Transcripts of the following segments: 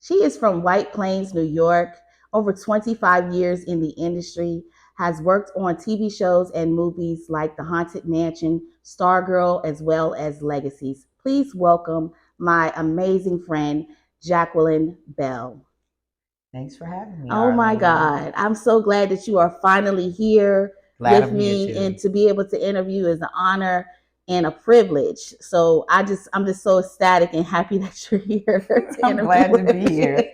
She is from White Plains, New York, over 25 years in the industry, has worked on TV shows and movies like The Haunted Mansion, Stargirl, as well as Legacies. Please welcome my amazing friend, Jacquelin Bell. Thanks for having me, Oh my Arlene. God. I'm so glad that you are finally here Glad with I'm here me, and too. to be able to interview is an honor and a privilege. So I'm just so ecstatic and happy that you're here to I'm interview glad to with be me. here.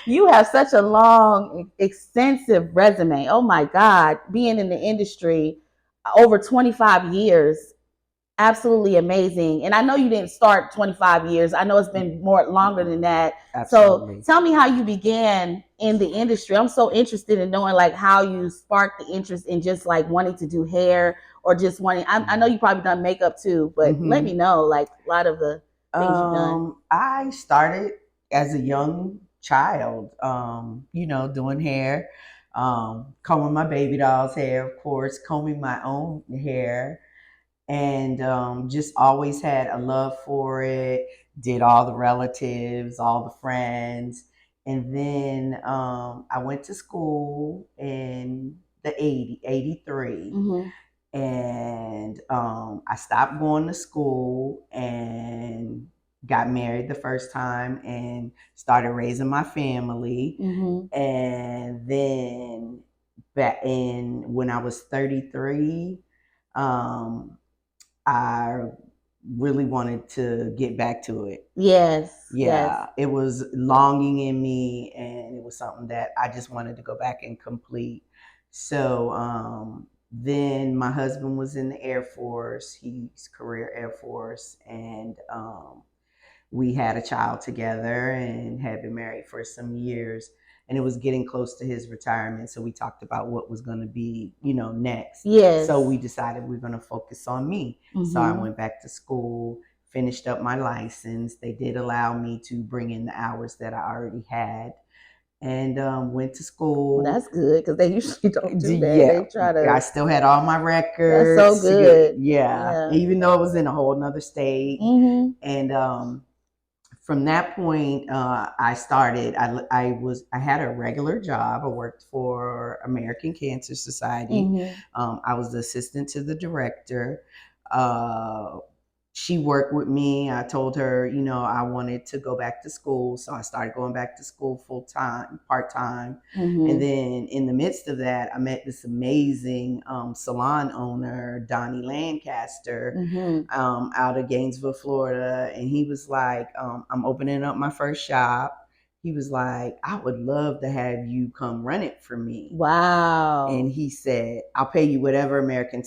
You have such a long, extensive resume. Oh my God. Being in the industry over 25 years, absolutely amazing. And I know you didn't start 25 years. I know it's been more longer than that. So Absolutely. tell me how you began in the industry. I'm so interested in knowing like how you sparked the interest in just like wanting to do hair, or just wanting, I know you probably done makeup too, but let me hmm know like a lot of the things you've done. I started as a young child, doing hair, combing my baby doll's hair, of course, combing my own hair, and just always had a love for it. Did all the relatives, all the friends, and then I went to school in the 83, Mm-hmm. and I stopped going to school and got married the first time and started raising my family. Mm-hmm. And then back in when I was 33, um, I really wanted to get back to it. Yes, yes. Yeah, it was longing in me, and it was something that I just wanted to go back and complete. So then my husband was in the Air Force. He's career Air Force, and we had a child together and had been married for some years. And it was getting close to his retirement, so we talked about what was going to be, next. Yes. So we decided we are going to focus on me. So I went back to school, finished up my license. They did allow me to bring in the hours that I already had, and went to school. Well, that's good because they usually don't do that. Yeah, They try I to. still had all my That's so records. good. Yeah, Yeah. even though it was in a whole nother state. Mm-hmm. And from that point, I started. I had a regular job. I worked for American Cancer Society. I was the assistant to the director. Uh, she worked with me. I told her, I wanted to go back to school, so I started going back to school full time, part time. And then in the midst of that, I met this amazing salon owner, Donnie Lancaster, out of Gainesville, Florida. And he was like, I'm opening up my first shop. He was like, I would love to have you come run it for me. Wow. And he said, I'll pay you whatever American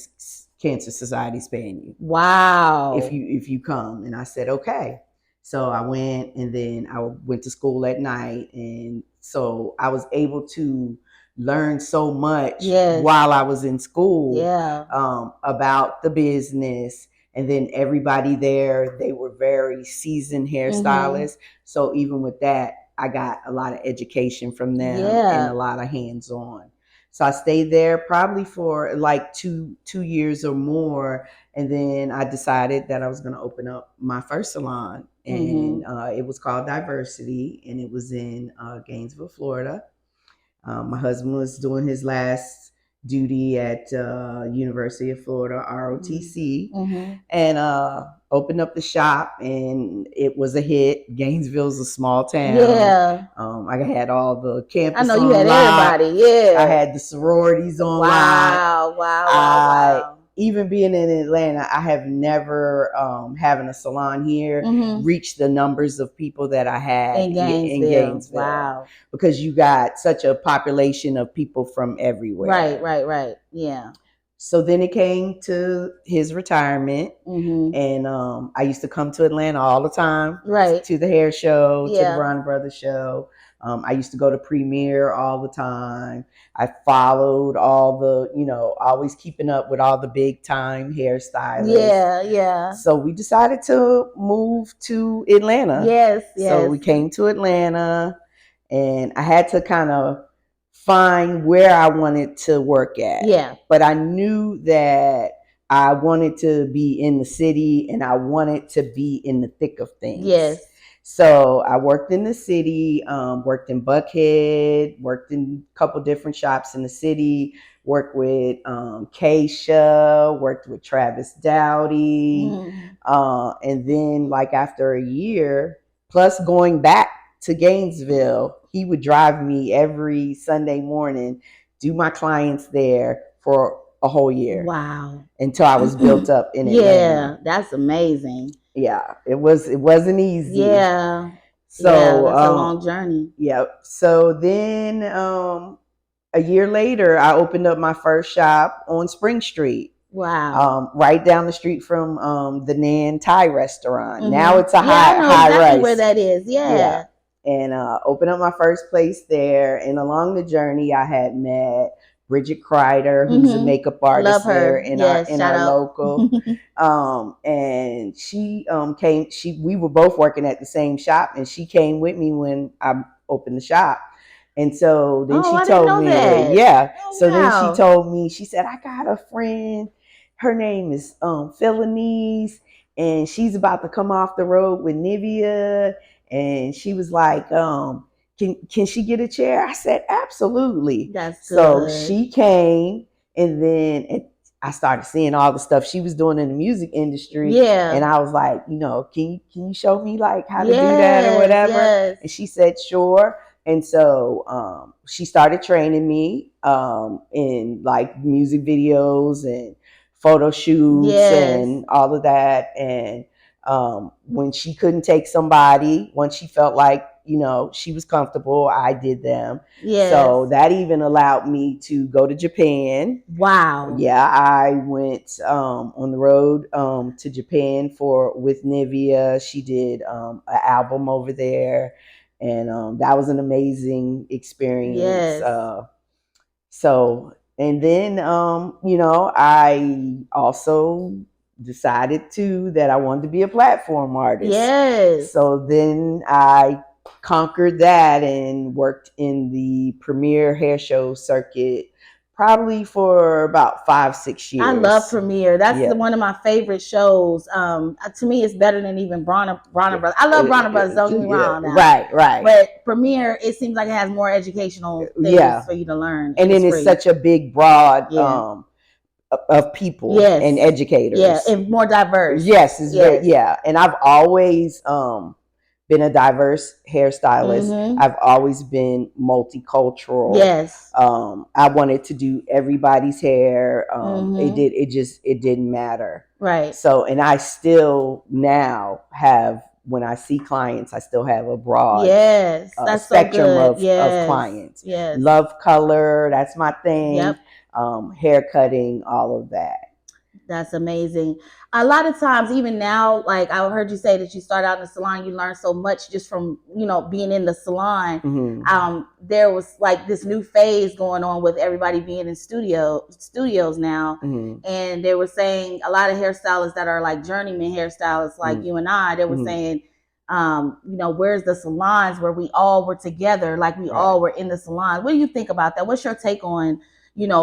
Cancer Society's paying you. Wow. If you come. And I said, okay. So I went, and then I went to school at night. And so I was able to learn so much while I was in school about the business. And then everybody there, they were very seasoned hairstylists. So even with that, I got a lot of education from them and a lot of hands-on. So I stayed there probably for like two years or more, and then I decided that I was going to open up my first salon, and it was called Diversity, and it was in Gainesville, Florida. My husband was doing his last duty at University of Florida, ROTC, and opened up the shop, and it was a hit. Gainesville's a small town. Yeah. I had all the campus. I know you had everybody. Yeah. I had the sororities on lock. Wow. Even being in Atlanta, I have never, having a salon here, reached the numbers of people that I had In Gainesville. Wow. Because you got such a population of people from everywhere. Right. Yeah. So then it came to his retirement, and I used to come to Atlanta all the time, to the hair show, to the Brown Brothers show. I used to go to Premiere all the time. I followed all the, always keeping up with all the big time hairstylists. Yeah. So we decided to move to Atlanta. Yes. So we came to Atlanta, and I had to kind of find where I wanted to work at. Yeah. But I knew that I wanted to be in the city, and I wanted to be in the thick of things. Yes. So I worked in the city, worked in Buckhead, worked in a couple different shops in the city, worked with Keisha, worked with Travis Dowdy. And then like after a year, plus going back to Gainesville, he would drive me every Sunday morning, do my clients there for a whole year. Wow. Until I was built up in Atlanta. Yeah, that's amazing. Yeah, it wasn't easy. Yeah. So yeah, that's a long journey. Yeah. So then a year later, I opened up my first shop on Spring Street. Wow. Right down the street from the Nan Thai restaurant. Now it's a I know high exactly rise. where that is. Yeah. And opened up my first place there. And along the journey, I had met Bridget Kreider, who's a makeup artist there in our local. And she came. We were both working at the same shop, and she came with me when I opened the shop. And so then she told me, then she told me, she said, I got a friend. Her name is Philanese, and she's about to come off the road with Nivea. And she was like, can she get a chair? I said, absolutely. That's good. So she came, and then I started seeing all the stuff she was doing in the music industry. Yeah. And I was like, can you show me like how to do that or whatever? Yes. And she said, sure. And so she started training me in like music videos and photo shoots and all of that. And when she couldn't take somebody, once she felt like, she was comfortable, I did them. Yes. So that even allowed me to go to Japan. Wow. Yeah, I went on the road to Japan with Nivea. She did an album over there. And that was an amazing experience. Yes. And then, I also decided that I wanted to be a platform artist. Yes. So then I conquered that and worked in the premiere hair show circuit probably for about 5-6 years. I love Premiere. That's one of my favorite shows. To me, it's better than even Bronner Brothers. I love Bronner Brothers. Don't get me wrong. Now. Right. But Premiere, it seems like it has more educational things for you to learn. And then it's such a big, broad of people and educators. Yeah, and more diverse. Yes, it's very, and I've always been a diverse hairstylist. I've always been multicultural. Yes. I wanted to do everybody's hair. It didn't matter. Right. So, and I still now have, when I see clients, I still have a broad spectrum of clients. Yes. Love color, that's my thing. Yep. Hair cutting, all of that. That's amazing. A lot of times, even now, like I heard you say that you start out in the salon, you learn so much just from, being in the salon. There was like this new phase going on with everybody being in studios now. And they were saying a lot of hairstylists that are like journeyman hairstylists, like you and I, they were saying, where's the salons where we all were together, like we all were in the salon. What do you think about that? What's your take on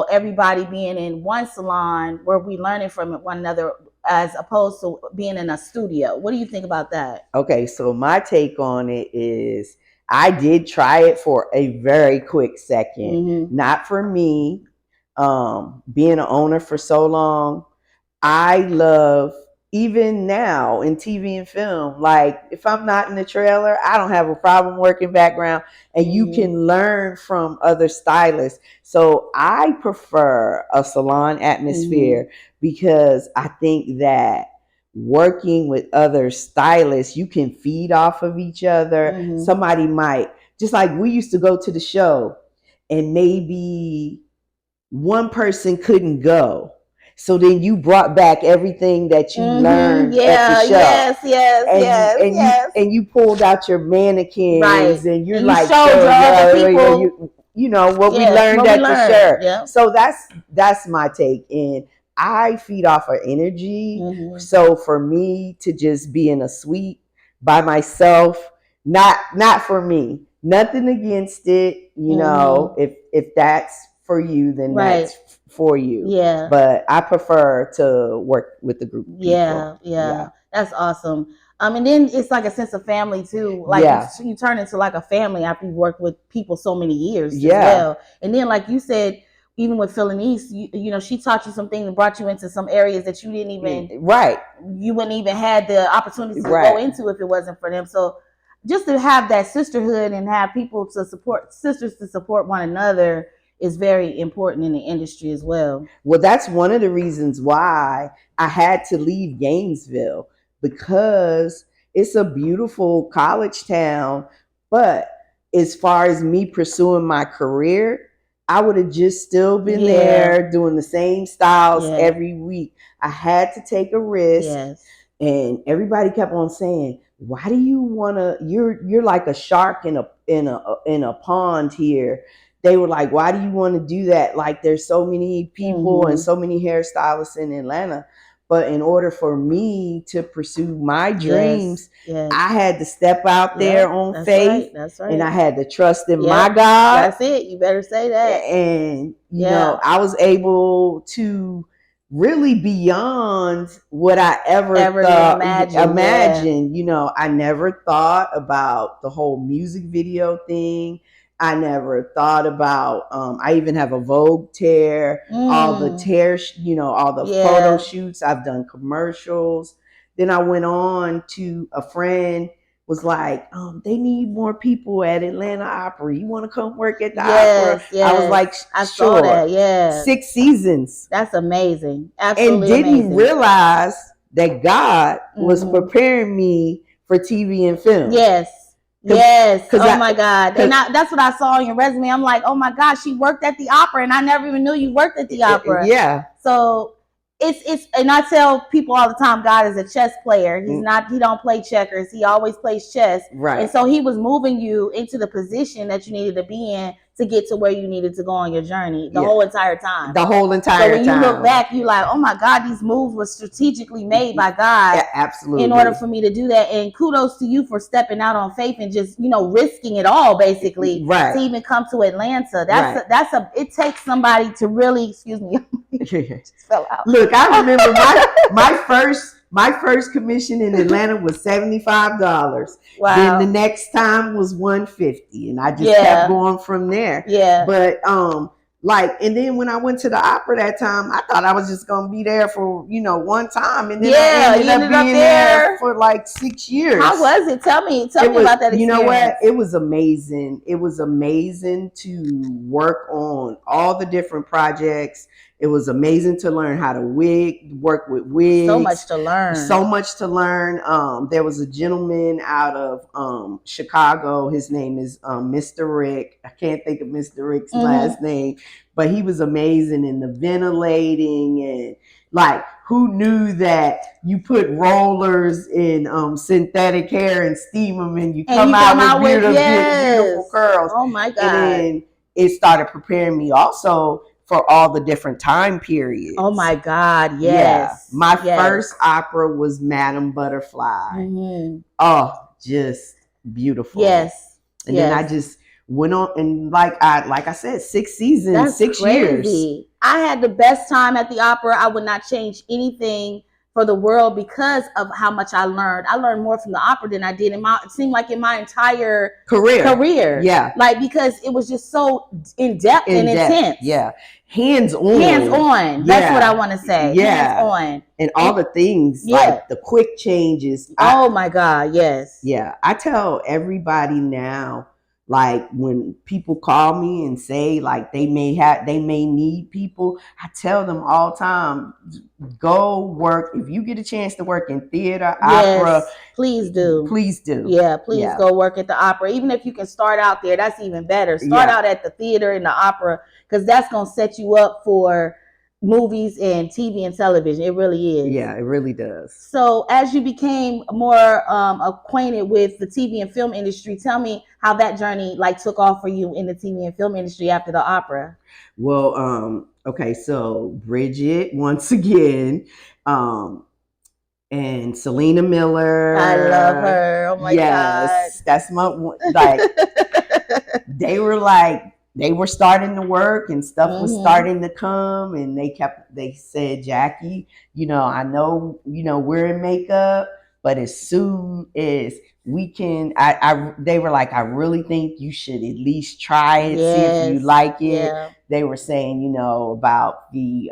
everybody being in one salon where we learning from one another as opposed to being in a studio? What do you think about that? Okay, so my take on it is I did try it for a very quick second. Not for me. Being an owner for so long, I love, even now in TV and film, like if I'm not in the trailer, I don't have a problem working background, and you can learn from other stylists. So I prefer a salon atmosphere because I think that working with other stylists, you can feed off of each other. Somebody might, just like we used to go to the show and maybe one person couldn't go. So then you brought back everything that you learned at the show. Yes. And you pulled out your mannequins, and you're like, people. What we learned at the show. Yeah. So that's my take. And I feed off of energy. So for me to just be in a suite by myself, not for me. Nothing against it. If that's for you, then that's for you. Yeah. But I prefer to work with a group of people. Yeah. That's awesome. And then it's like a sense of family too. Like you turn into like a family after you've worked with people so many years as well. And then, like you said, even with Phil and East, you know, she taught you some things and brought you into some areas that you didn't even you wouldn't even had the opportunity to go into if it wasn't for them. So just to have that sisterhood and have people to support, sisters to support one another, is very important in the industry as well. Well, that's one of the reasons why I had to leave Gainesville, because it's a beautiful college town. But as far as me pursuing my career, I would have just still been there doing the same styles every week. I had to take a risk. And everybody kept on saying, why do you want to, you're like a shark in a pond here. They were like, why do you want to do that? Like, there's so many people and so many hairstylists in Atlanta. But in order for me to pursue my dreams, I had to step out there on faith. That's right. And I had to trust in my God. That's it. You better say that. And, you know, I was able to really beyond what I ever thought, imagined. You know, I never thought about the whole music video thing. I never thought about, I even have a Vogue tear, all the tears, you know, all the photo shoots. I've done commercials. Then I went on to a friend was like, they need more people at Atlanta Opera. You want to come work at the Opera? I was like, I saw that, 6 seasons. That's amazing. Absolutely and didn't realize that God was preparing me for TV and film. Oh my God. And that's what I saw on your resume. I'm like, oh my God, she worked at the Opera, and I never even knew you worked at the Opera. So it's and I tell people all the time, God is a chess player. He don't play checkers. He always plays chess. And so he was moving you into the position that you needed to be in to get to where you needed to go on your journey the whole entire time. The whole entire time. So when you look back, you like, oh my God, these moves were strategically made by God. Absolutely. In order for me to do that. And kudos to you for stepping out on faith and just, you know, risking it all basically to even come to Atlanta. It takes somebody to really, excuse me, just fell out. Look, I remember my first commission in Atlanta was $75. Wow. Then the next time was $150, and I just kept going from there. But and then when I went to the Opera that time, I thought I was just gonna be there for, you know, one time, and then I ended up being there for like 6 years. How was it? Tell me about that experience. You know what? It was amazing. It was amazing to work on all the different projects. It was amazing to learn how to work with wigs. So much to learn. There was a gentleman out of Chicago. His name is Mr. Rick. I can't think of Mr. Rick's last name, but he was amazing in the ventilating, and like, who knew that you put rollers in synthetic hair and steam them, and you come out with beautiful curls. Oh my God. And then it started preparing me also for all the different time periods. Oh my God, yes. Yeah. My first opera was Madame Butterfly. Oh, just beautiful. And then I just went on, and like I said, 6 seasons, that's 6 years. I had the best time at the Opera. I would not change anything for the world because of how much I learned. I learned more from the Opera than I did it seemed like in my entire career. Yeah. Like, because it was just so in depth and intense. Yeah. Hands on. That's what I want to say. Yeah. Hands on. And all the things, like the quick changes. Oh my God, yes. Yeah. I tell everybody now, like, when people call me and say like they may need people, I tell them all the time, go work. If you get a chance to work in theater, opera, please do. Yeah, please go work at the Opera. Even if you can start out there, that's even better. Start out at the theater and the Opera, because that's going to set you up for movies and TV and television. It really is. Yeah, it really does. So as you became more acquainted with the TV and film industry, tell me how that journey like took off for you in the TV and film industry after the Opera. Well, okay, so Bridget once again, and Selena Miller. I love her. Oh my God. That's my they were starting to work, and stuff was starting to come, and they said, Jackie, you know, I know, you know, we're in makeup, But as soon as we can, they were like, I really think you should at least try it, see if you like it. Yeah. They were saying, about the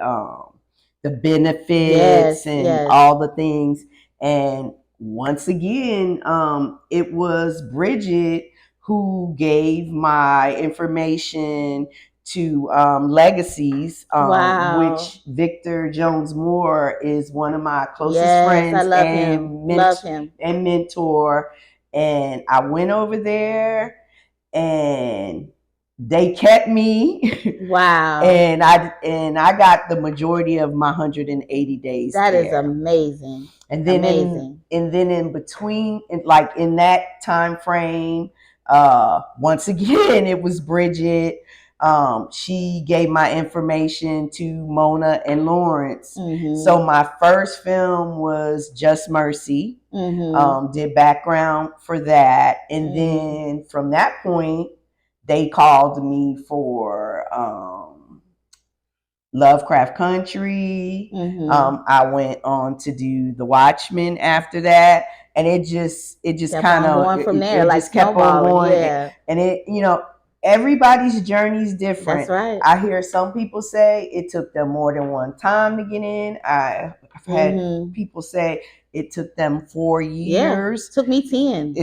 benefits and all the things. And once again, it was Bridget who gave my information to Legacies, which Victor Jones Moore is one of my closest friends. I love him. Love him. And mentor. And I went over there and they kept me. Wow. and I got the majority of my 180 days. That there. Is amazing. And then in between, like in that time frame, once again, it was Bridget. She gave my information to Mona and Lawrence. Mm-hmm. So my first film was Just Mercy. Mm-hmm. Did background for that. And mm-hmm. then from that point, they called me for Lovecraft Country. Mm-hmm. I went on to do The Watchmen after that. And it just kind of going from there, like just kept on going. Yeah. And it, everybody's journey is different. That's right. I hear some people say it took them more than one time to get in. I've had mm-hmm. people say it took them 4 years. Yeah, took me 10.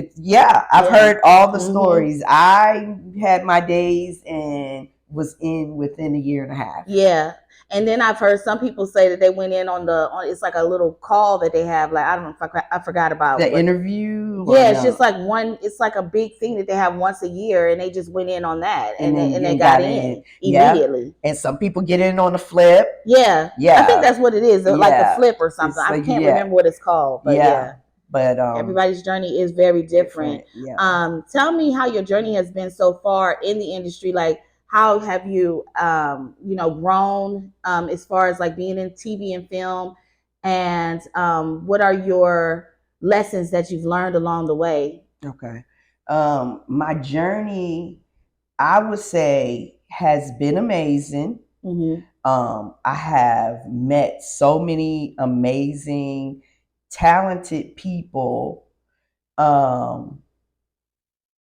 I've heard all the mm-hmm. stories. I had my days and was in within a year and a half. Yeah. And then I've heard some people say that they went in on it's like a little call that they have. Like, I don't know if I forgot about the interview. Yeah, it's just like it's like a big thing that they have once a year, and they just went in on that, and they got in immediately. Yeah. And some people get in on the flip. Yeah. I think that's what it is, like a flip or something. I can't remember what it's called, but yeah. But everybody's journey is very different. Yeah. Tell me how your journey has been so far in the industry. Like, how have you, grown as far as like being in TV and film, and what are your lessons that you've learned along the way? Okay, my journey, I would say, has been amazing. Mm-hmm. I have met so many amazing, talented people.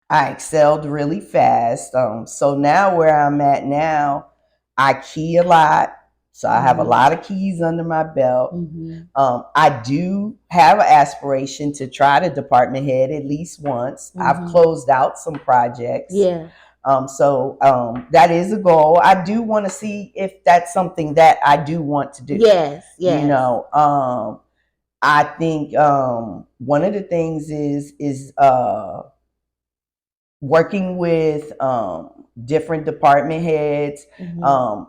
I excelled really fast. So now where I'm at now, I key a lot. So I have a lot of keys under my belt. Mm-hmm. I do have an aspiration to try to department head at least once. Mm-hmm. I've closed out some projects. Yeah. So that is a goal. I do want to see if that's something that I do want to do. Yes. I think one of the things is working with different department heads. Mm-hmm.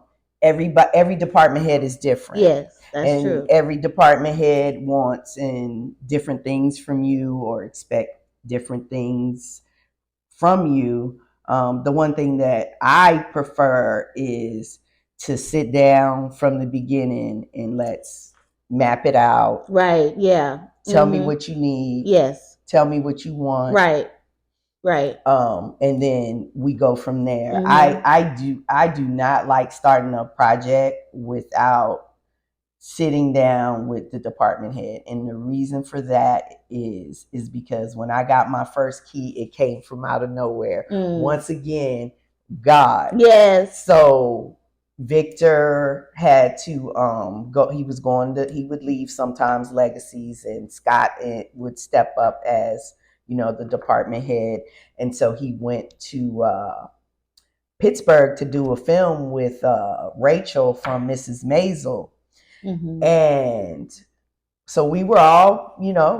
Every department head is different. Yes, that's true. Every department head wants different things from you or expect different things from you. The one thing that I prefer is to sit down from the beginning and let's map it out. Right. Yeah. Tell me what you need. Yes. Tell me what you want. Right. And then we go from there. Mm-hmm. I do not like starting a project without sitting down with the department head. And the reason for that is because when I got my first key, it came from out of nowhere. Once again, God. Yes. So Victor had to go. He would leave sometimes Legacies, and Scott would step up as the department head. And so he went to Pittsburgh to do a film with Rachel from Mrs. Maisel. Mm-hmm. And so we were all,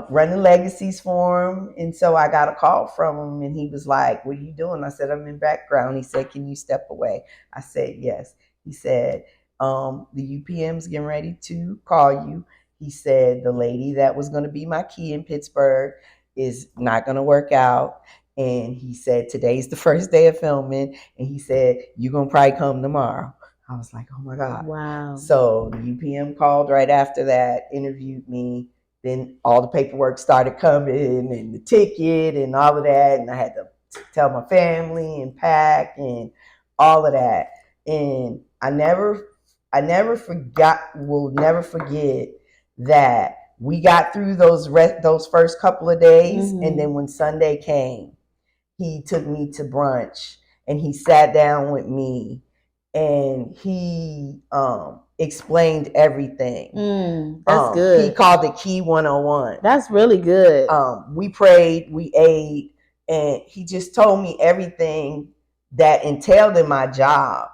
running Legacies for him. And so I got a call from him and he was like, "What are you doing?" I said, "I'm in background." He said, "Can you step away?" I said, "Yes." He said, "The UPM's getting ready to call you." He said, "The lady that was going to be my key in Pittsburgh is not going to work out." And he said, "Today's the first day of filming." And he said, "You're going to probably come tomorrow." I was like, "Oh my God." Wow. So the UPM called right after that, interviewed me. Then all the paperwork started coming and the ticket and all of that. And I had to tell my family and pack and all of that. And will never forget that we got through those first couple of days, and then when Sunday came, he took me to brunch and he sat down with me and he explained everything. That's good. He called it Key 101. That's really good. We prayed, we ate, and he just told me everything that entailed in my job.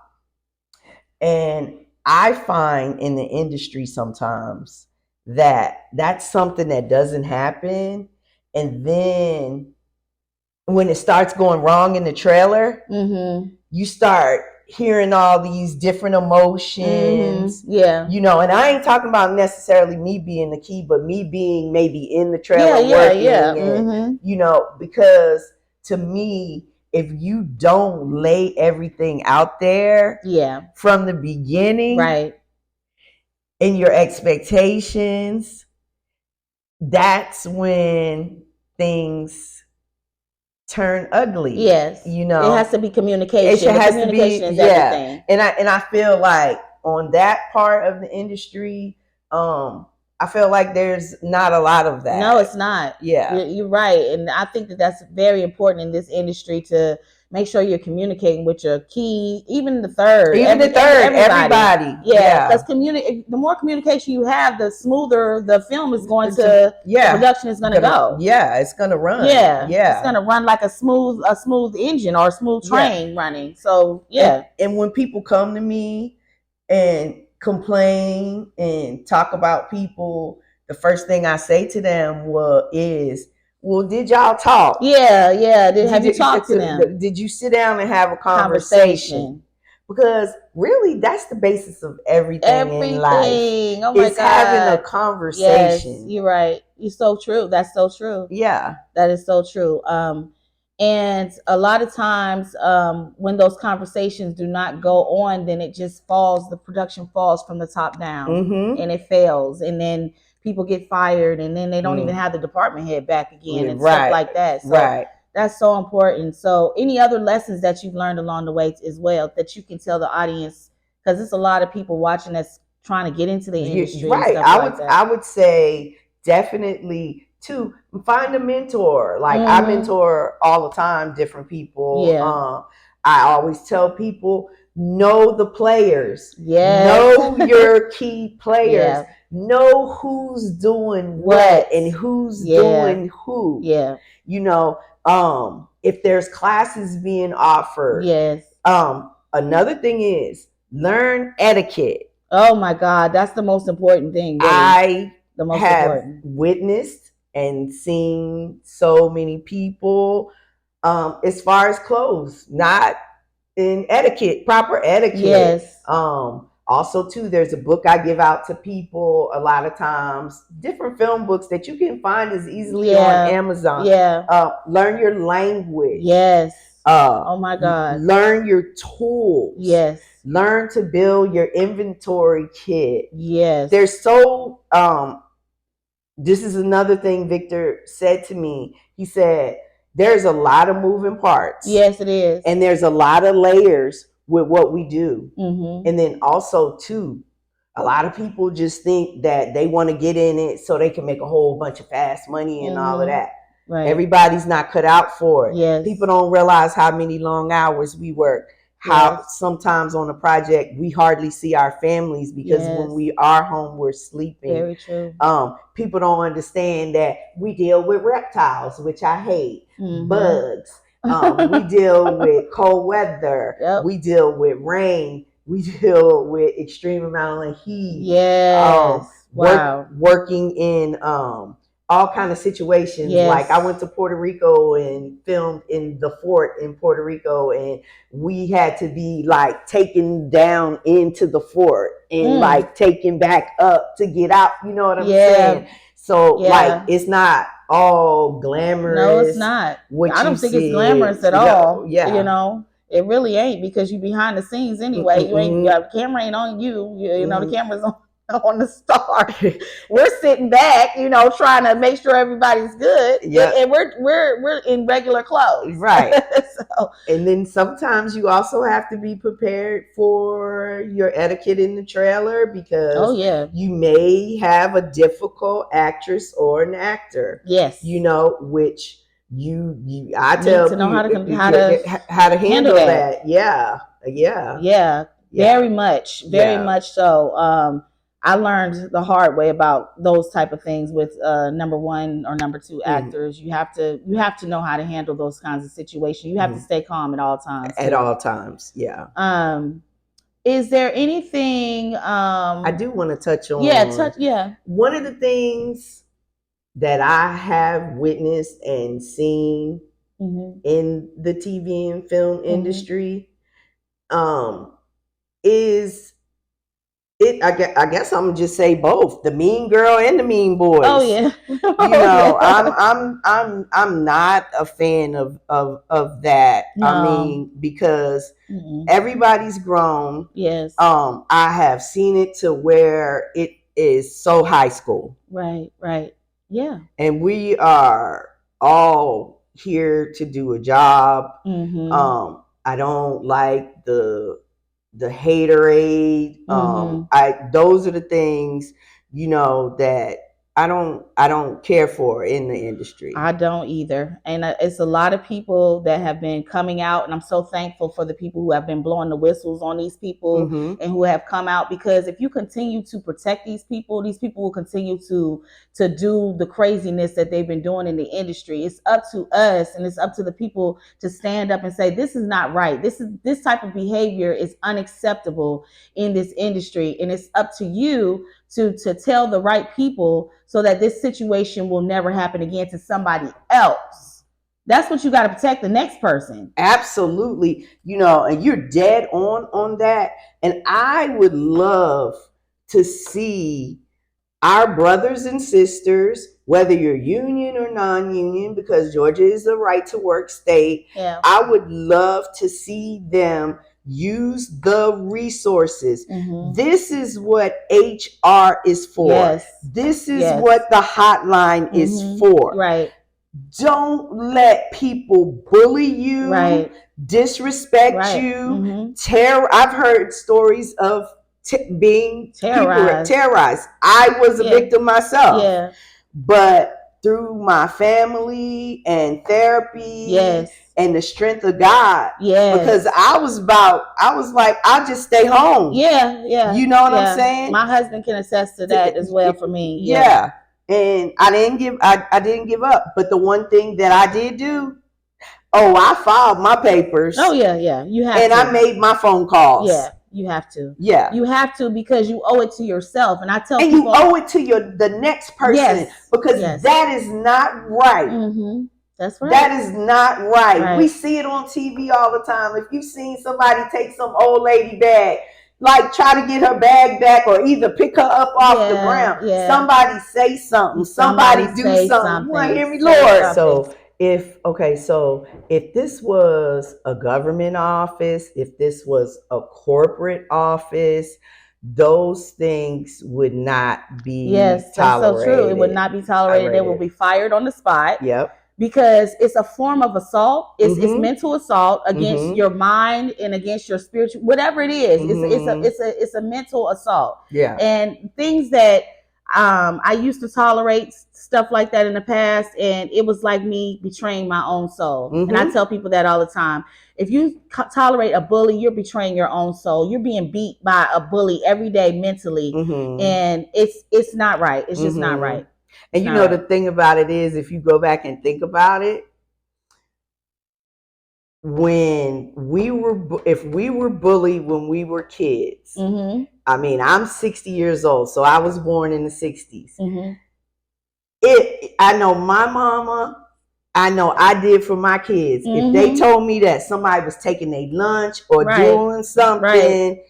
And I find in the industry sometimes that that's something that doesn't happen. And then when it starts going wrong in the trailer, you start hearing all these different emotions. Yeah. You know, and I ain't talking about necessarily me being the key, but me being maybe in the trailer working. And, you know, because to me, if you don't lay everything out there from the beginning, right, in your expectations, that's when things turn ugly. Yes. You know, it has to be communication. It has communication to be, is everything. And I feel like on that part of the industry, I feel like there's not a lot of that. No, it's not. Yeah, you're right, and I think that that's very important in this industry to make sure you're communicating with your key, even the third, everybody. Yeah, because the more communication you have, the smoother the film is going to. The production is going to go. Yeah, it's going to run. Yeah, it's going to run like a smooth engine or a smooth train running. So and when people come to me and complain and talk about people, the first thing I say to them is, well, did y'all talk? Yeah. Have you talked to them? Did you sit down and have a conversation? Because really, that's the basis of everything in life. Oh my God. Having a conversation. Yes, you're right. You're so true. That's so true. Yeah. That is so true. And a lot of times when those conversations do not go on, then it just falls, the production falls from the top down and it fails. And then people get fired and then they don't even have the department head back again and stuff like that. So that's so important. So any other lessons that you've learned along the way as well that you can tell the audience, because there's a lot of people watching that's trying to get into the industry. Right. I would say definitely to find a mentor. Like I mentor all the time, different people. Yeah. I always tell people, know the players. Yes. Know your key players. Know who's doing what and who's doing who. Yeah. You know, if there's classes being offered. Yes. Another thing is learn etiquette. Oh my God, that's the most important thing. Really. The most important. Witnessed and seen so many people as far as clothes, not in etiquette, proper etiquette. Yes. Also too, there's a book I give out to people a lot of times, different film books that you can find as easily on Amazon. Yeah. Learn your language. Yes. Oh my God. Learn your tools. Yes. Learn to build your inventory kit. Yes. There's so this is another thing Victor said to me. He said, there's a lot of moving parts. Yes, it is. And there's a lot of layers with what we do. Mm-hmm. And then also, too, a lot of people just think that they want to get in it so they can make a whole bunch of fast money and all of that. Right. Everybody's not cut out for it. Yes. People don't realize how many long hours we work. How sometimes on a project we hardly see our families because when we are home, we're sleeping. Very true. People don't understand that we deal with reptiles, which I hate, bugs. We deal with cold weather. Yep. We deal with rain. We deal with extreme amount of heat. Yes. Wow. Working in all kind of situations. Yes. Like I went to Puerto Rico and filmed in the fort in Puerto Rico, and we had to be like taken down into the fort and like taken back up to get out. You know what I'm saying? So like it's not all glamorous. No, it's not. I don't think it's glamorous at all. Yeah. You know, it really ain't because you behind the scenes anyway. You ain't, the camera ain't on you. You know, the camera's on. on the star. We're sitting back, you know, trying to make sure everybody's good. Yeah. And we're in regular clothes. Right. So, and then sometimes you also have to be prepared for your etiquette in the trailer because you may have a difficult actress or an actor. Yes. You know, which I tell to know you how to handle that. Yeah. Very much so. I learned the hard way about those type of things with number one or number two actors. You have to know how to handle those kinds of situations. You have to stay calm at all times. At all times, yeah. Is there anything I do want to touch on? One of the things that I have witnessed and seen in the TV and film industry is it. I guess I'm gonna just say both the mean girl and the mean boys. Oh yeah. You know, I'm not a fan of that. No. I mean, because everybody's grown. Yes. I have seen it to where it is so high school. Right. Yeah. And we are all here to do a job. I don't like the haterade. Those are the things, you know, that I don't care for in the industry. I don't either. And it's a lot of people that have been coming out, and I'm so thankful for the people who have been blowing the whistles on these people and who have come out, because if you continue to protect these people will continue to do the craziness that they've been doing in the industry. It's up to us, and it's up to the people to stand up and say, this is not right. This type of behavior is unacceptable in this industry. And it's up to you to tell the right people so that this situation will never happen again to somebody else. That's what you got to protect the next person. Absolutely. You know, and you're dead on that. And I would love to see our brothers and sisters, whether you're union or non-union, because Georgia is a right to work state. Yeah. I would love to see them use the resources. This is what HR is for. Yes. This is what the hotline is for. Right. Don't let people bully you, disrespect you, I've heard stories of being terrorized. I was a victim myself. But through my family and therapy and the strength of God. Because I was like, I'll just stay home. Yeah. You know what I'm saying? My husband can attest to that as well for me. Yeah. And I didn't give up. But the one thing that I did do, I filed my papers. Oh yeah. You have and I made my phone calls. Yeah. You have to. Yeah. You have to, because you owe it to yourself. And I tell people, you owe it to the next person, because that is not right. That's right. That is not right. We see it on TV all the time. If you've seen somebody take some old lady bag, like try to get her bag back or either pick her up off the ground, somebody say something. Somebody do something. You want to hear me, Lord? So if this was a government office, if this was a corporate office, those things would not be tolerated. That's so true. It would not be tolerated. They will be fired on the spot. Yep. Because it's a form of assault. It's mental assault against your mind and against your spiritual, whatever it is. It's a mental assault. Yeah. And things that I used to tolerate stuff like that in the past, and it was like me betraying my own soul. And I tell people that all the time. If you tolerate a bully, you're betraying your own soul. You're being beat by a bully every day mentally, and it's not right. It's just not right. And you know, the thing about it is, if you go back and think about it, if we were bullied when we were kids, I mean, I'm 60 years old, so I was born in the 60s. I know my mama, I know I did for my kids. If they told me that somebody was taking their lunch or doing something,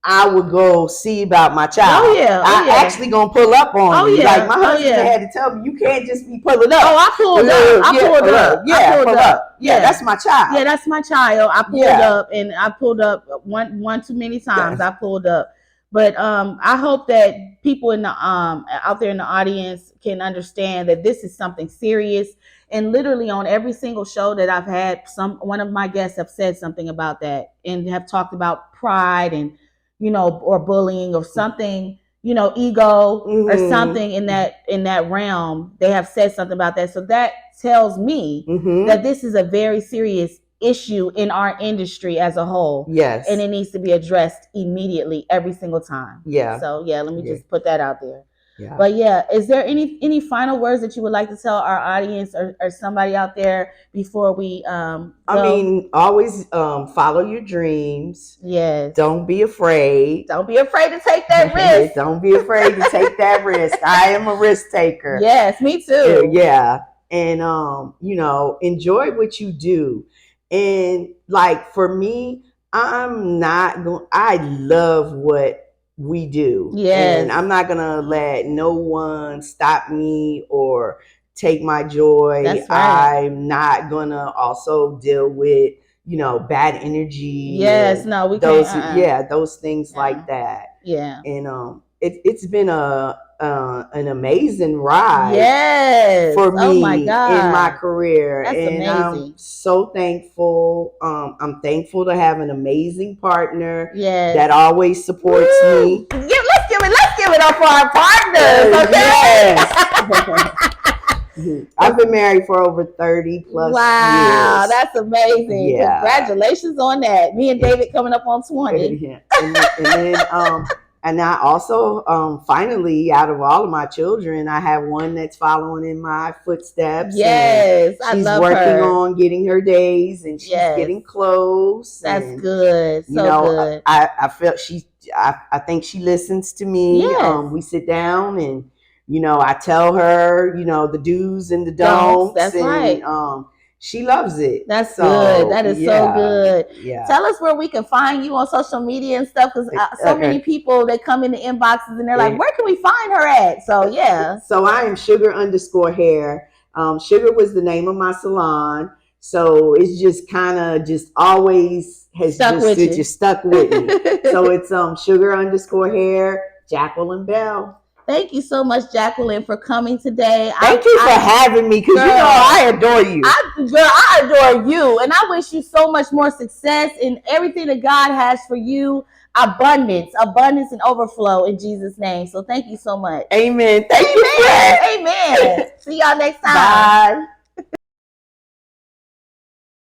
I would go see about my child. I actually gonna pull up on you. Like my husband had to tell me, you can't just be pulling up. I pulled up. Pull up. Yeah, that's my child. Yeah, that's my child. I pulled up, and I pulled up one too many times. I pulled up. But I hope that people in the out there in the audience can understand that this is something serious. And literally on every single show that I've had, one of my guests have said something about that and have talked about pride and or bullying or something, ego or something in that realm. They have said something about that. So that tells me that this is a very serious issue in our industry as a whole. Yes. And it needs to be addressed immediately every single time. Yeah. So let me just put that out there. Yeah. But is there any final words that you would like to tell our audience or somebody out there before we go? I mean, always follow your dreams. Yes. Don't be afraid. Don't be afraid to take that risk. Don't be afraid to take that risk. I am a risk taker. Yes, me too. Yeah. And enjoy what you do. And like for me, I love what we do. Yes. And I'm not gonna let no one stop me or take my joy. That's right. I'm not gonna also deal with bad energy. Yes, no, we those can't. Yeah, those things like that. Yeah. And it's been an amazing ride. Yes. For me, oh my God, in my career. That's and amazing. I'm so thankful. I'm thankful to have an amazing partner. Yes. That always supports me. Let's give it up for our partners, okay? Yes. I've been married for over 30 plus wow, years. That's amazing. Yeah. Congratulations on that. Me and David coming up on 20. Yeah. And then and I also, finally, out of all of my children, I have one that's following in my footsteps. Yes, I love her. She's working on getting her days, and she's getting close. That's good. So good. I felt I think she listens to me. Yes. We sit down and, I tell her, the do's and the don'ts. That's right. She loves it. That's good. That is so good. Yeah. Tell us where we can find you on social media and stuff, because so many people, they come in the inboxes and they're like, where can we find her at? So yeah. So I am sugar_hair. Sugar was the name of my salon. So it's just kind of just always has just stuck with me. So it's sugar_hair, Jacquelin Bell. Thank you so much, Jacquelin, for coming today. Thank you for having me, because I adore you. I adore you, and I wish you so much more success in everything that God has for you. Abundance and overflow in Jesus' name. So thank you so much. Amen. Thank you, friend. Amen. See y'all next time. Bye.